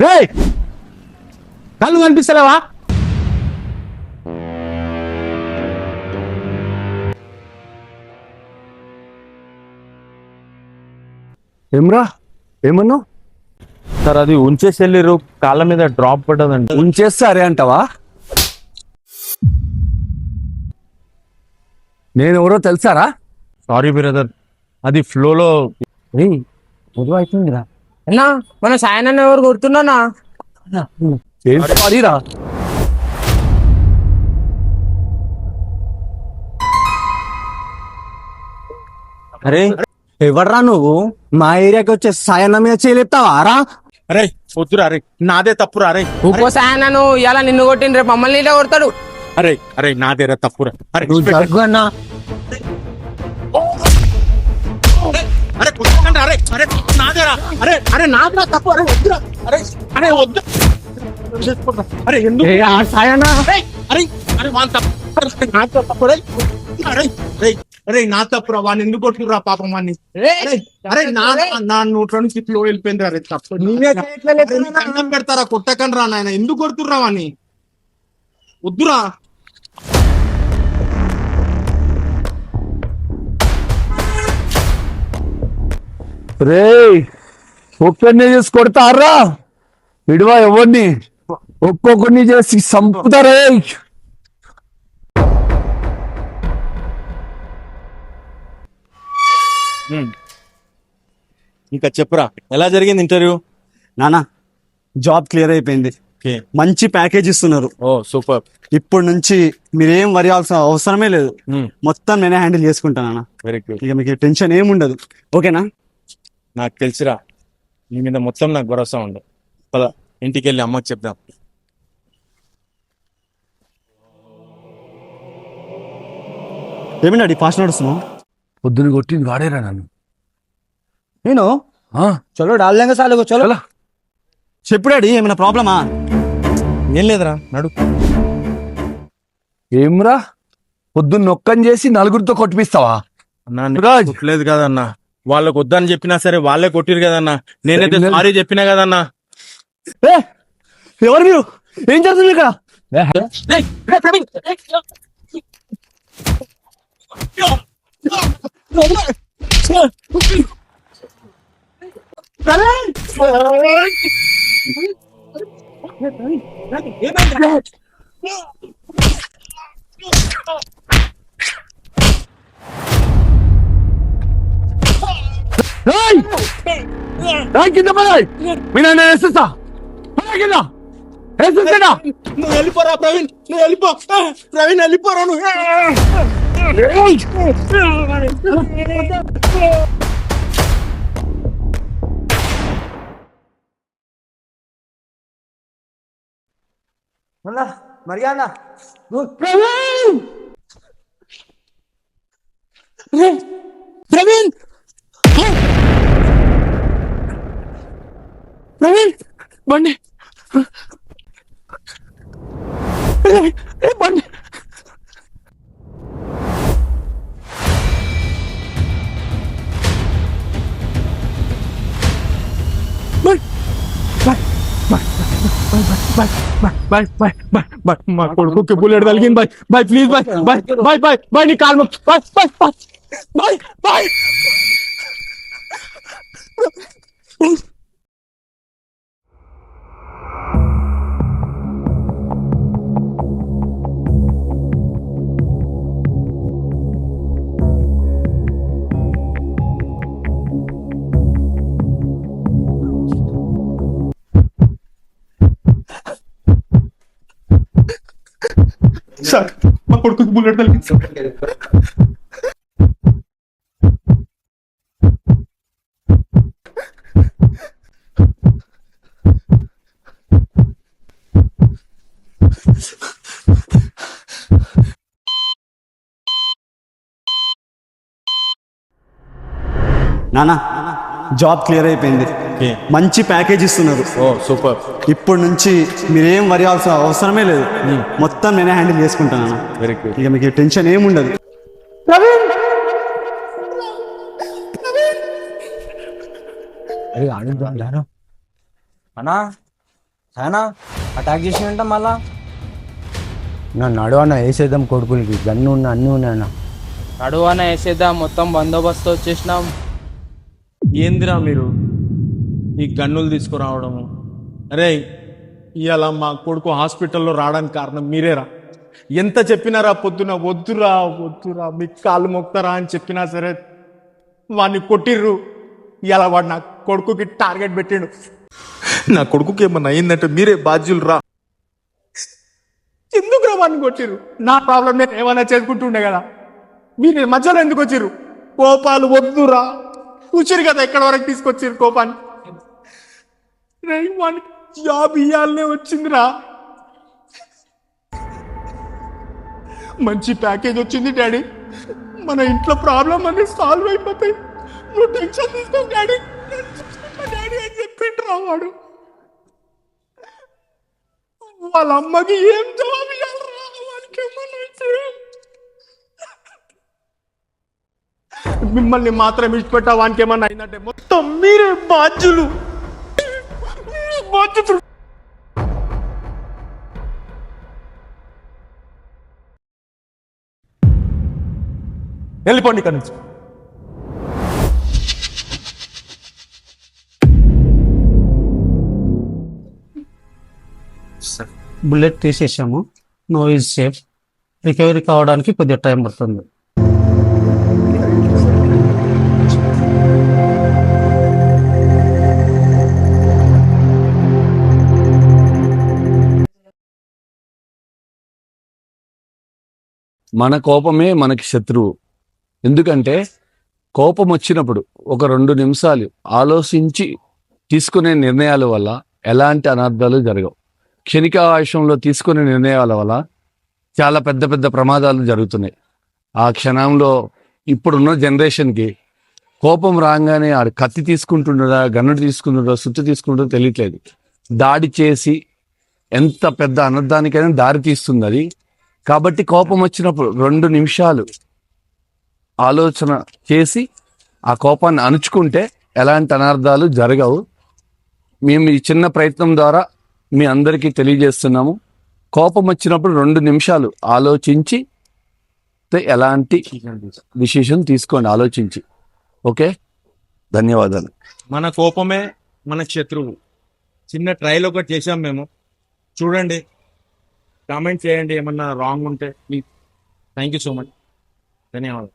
రేయ్ కళ్ళు కనిపిస్తలేవా? ఏమ్రా ఏమన్నావు? సార్ అది ఉంచేసి వెళ్ళిర్రు, కాళ్ళ మీద డ్రాప్ పడ్డదండి. ఉంచేస్తే అరే అంటావా? నేను ఎవరో తెలుసారా? సారీ బ్రదర్, అది ఫ్లోలో. పొద్దు అవుతుందిరా. అన్నా మన సాయనన్న ఎవరు గుర్తున్నానా? ఏం సారీరా? అరే ఎవర్రా నువ్వు? మా ఏరియాకి వచ్చే సాయన్న మీద చేయలేపుతావా రా? అరే వద్దురా, అరే నాదే తప్పురా. అరే ఇంకో సాయన నువ్వు ఇలా నిన్ను కొట్టిన రేపు మమ్మల్ని ఇలా కొడతాడు. అరే అరే నాదేరా తప్పురా. అరే నువ్వు జరుగు అన్నా. అరే కుట్టకండి. అరే అరే నాదేరా. అరే అరే నాదేరా తప్పు. అరే వద్దురా. అరే అరే వద్దు. అరే ఎందుకు? ఏ ఆ సాయన్న అరే అరే అరే వాన్ తప్పు. నా తప్పు. అరే అరే అరే అరే నా తప్పురా. వాడిని ఎందుకు కొట్టుకురా పాపం వాడిని. అరే అరే నా నోట్లో నుంచి ఫ్లో వెళ్ళిపోయింది. అరే తప్పు. అన్నం పెడతారా? కొట్టకండి రా నాయన. ఎందుకు కొడుతుర్రా వాడిని? వద్దురా. రేయ్ ఒక్కరిని చేసి కొడతారా? విడివా ఎవరిని? ఒక్కొక్కరిని చేసి చంపుతారే. ఇంకా చెప్పురా, ఎలా జరిగింది ఇంటర్వ్యూ? నానా జాబ్ క్లియర్ అయిపోయింది. మంచి ప్యాకేజ్ ఇస్తున్నారు. ఓ సూపర్. ఇప్పుడు నుంచి మీరేం వరి అవ్వాల్సిన అవసరమే లేదు. మొత్తం నేనే హ్యాండిల్ చేసుకుంటాను. Very good. ఇక మీకు టెన్షన్ ఏముండదు. ఓకేనా? నాకు తెలిసిరా, నీ మీద మొత్తం నాకు భరోసా ఉండు. పద ఇంటికి వెళ్ళి అమ్మకి చెప్దాం. ఏమిటి ఫాస్ట్ నడుస్తున్నావు? పొద్దున కొట్టింది వాడేరా నన్ను. నేను చలో డాల్లేంగా సాలుగో చలో. చెప్పు డాడీ, ఏమైనా ప్రాబ్లమా? ఏం లేదురా, నడు. ఏమ్రా పొద్దున్న నొక్కని చేసి నలుగురితో కొట్టిపిస్తావా? రాజ్. కొట్టలేదు కదన్నా, వాళ్ళకి వద్దని చెప్పినా సరే వాళ్ళే కొట్టిరు కదన్నా. నేనైతే సారీ చెప్పినా కదన్నా. ఏ ఎవరు మీరు? ఏం జరుగుతుంది ఇక్కడ? కింద పడాయి. మీ నాన్న వేసేస్తా కింద వేసేస్తా. నువ్వు వెళ్ళిపోరా ప్రవీణ్, నువ్వు వెళ్ళిపో. ప్రవీణ్ వెళ్ళిపోరా నువ్వు. మర్యాద ప్రవీణ్ ప్రవీణ్ ప్రవీణ్ బండి బండి. మా కొడుకు బుల్లెట్ తగిలింది. బాయ్ బాయ్ ప్లీజ్ బాయ్ బాయ్ బాయ్ బాయ్ బాయ్. నీ కాల్ బాయ్ బాయ్ బాయ్ బాయ్. సార్ మా కొడుకు బుల్లెట్ తగిలింది సార్. నానా జాబ్ క్లియర్ అయిపోయింది. మంచి ప్యాకేజ్ ఇస్తున్నారు. ఓ సూపర్. ఇప్పుడు నుంచి మీరేం వరి అవ్వాల్సిన అవసరమే లేదు. మొత్తం నేనే హ్యాండిల్ చేసుకుంటాను. Very good. ఇక మీకు టెన్షన్ ఏముండదు. అన్నా సాయనా అటాక్ చేసినంట మళ్ళా నన్ను అడవన్న వేసేద్దాం కొడుకులకి గన్ను ఉన్న అన్నీ ఉన్నాయన్న నడువన వేసేద్దాం, మొత్తం బందోబస్తు వచ్చేసినాం. ఏందిరా మీరు ఈ గన్నులు తీసుకురావడము? అరే ఇవాళ మా కొడుకు హాస్పిటల్లో రావడానికి కారణం మీరేరా. ఎంత చెప్పినారా పొద్దున, వద్దురా వద్దురా మీకు కాళ్ళు మొక్తారా అని చెప్పినా సరే వాడిని కొట్టిర్రు. ఇవాళ వాడు నా కొడుకుకి టార్గెట్ పెట్టిండు. నా కొడుకుకి ఏమన్నా అయిందంటే మీరే బాధ్యులు రా. ఎందుకురా వాడిని కొట్టిర్రు? నా ప్రాబ్లం నేను ఏమైనా చేసుకుంటుండే కదా, మీరు మధ్యలో ఎందుకు వచ్చిర్రు? కోపాలు వద్దురా, కూర్చురు కదా ఎక్కడి వరకు తీసుకొచ్చిర్రు కోపాన్ని. వాడికి జాబ్ ఇయ్యాలనే వచ్చిందిరా, మంచి ప్యాకేజ్ వచ్చింది డాడీ, మన ఇంట్లో ప్రాబ్లం అన్ని సాల్వ్ అయిపోతాయి, నువ్వు టెన్షన్ తీసుకో డాడీ. డాడీ అని చెప్పిండ్రా వాడు. వాళ్ళ అమ్మకి ఏం జవాబు ఇవ్వాలరా? వాడికి ఏమన్నా అయితే మిమ్మల్ని మాత్రం ఇచ్చిపెట్టా, వానికి ఏమన్నా అయిందంటే మొత్తం మీరే బాధ్యులు. బాధ్యతలు. వెళ్ళిపోండి ఇక్కడి నుంచి. బుల్లెట్ తీసేసాము, నో ఈజ్ సేఫ్. రికవరీ కావడానికి కొద్దిగా టైం పడుతుంది. మన కోపమే మనకి శత్రువు. ఎందుకంటే కోపం వచ్చినప్పుడు ఒక 2 నిమిషాలు ఆలోచించి తీసుకునే నిర్ణయాల వల్ల ఎలాంటి అనర్థాలు జరగవు. క్షణిక ఆయుషంలో తీసుకునే నిర్ణయాల వల్ల చాలా పెద్ద పెద్ద ప్రమాదాలు జరుగుతున్నాయి. ఆ క్షణంలో ఇప్పుడున్న జనరేషన్కి కోపం రాగానే ఆడు కత్తి తీసుకుంటుండడా, గన్నుడు తీసుకుంటుండో, సుత్తి తీసుకుంటుండో తెలియట్లేదు. దాడి చేసి ఎంత పెద్ద అనర్థానికైనా దారి తీస్తుంది అది. కాబట్టి కోపం వచ్చినప్పుడు 2 నిమిషాలు ఆలోచన చేసి ఆ కోపాన్ని అణుచుకుంటే ఎలాంటి అనర్థాలు జరగవు. మేము ఈ చిన్న ప్రయత్నం ద్వారా మీ అందరికీ తెలియజేస్తున్నాము. కోపం వచ్చినప్పుడు 2 నిమిషాలు ఆలోచించి ఎలాంటి డిసిషన్ తీసుకోండి ఆలోచించి. ఓకే, ధన్యవాదాలు. మన కోపమే మన శత్రువు. చిన్న ట్రైల్ ఒకటి చేసాం మేము, చూడండి, కామెంట్ చేయండి ఏమన్నా రాంగ్ ఉంటే please. Thank you so much, ధన్యవాదాలు.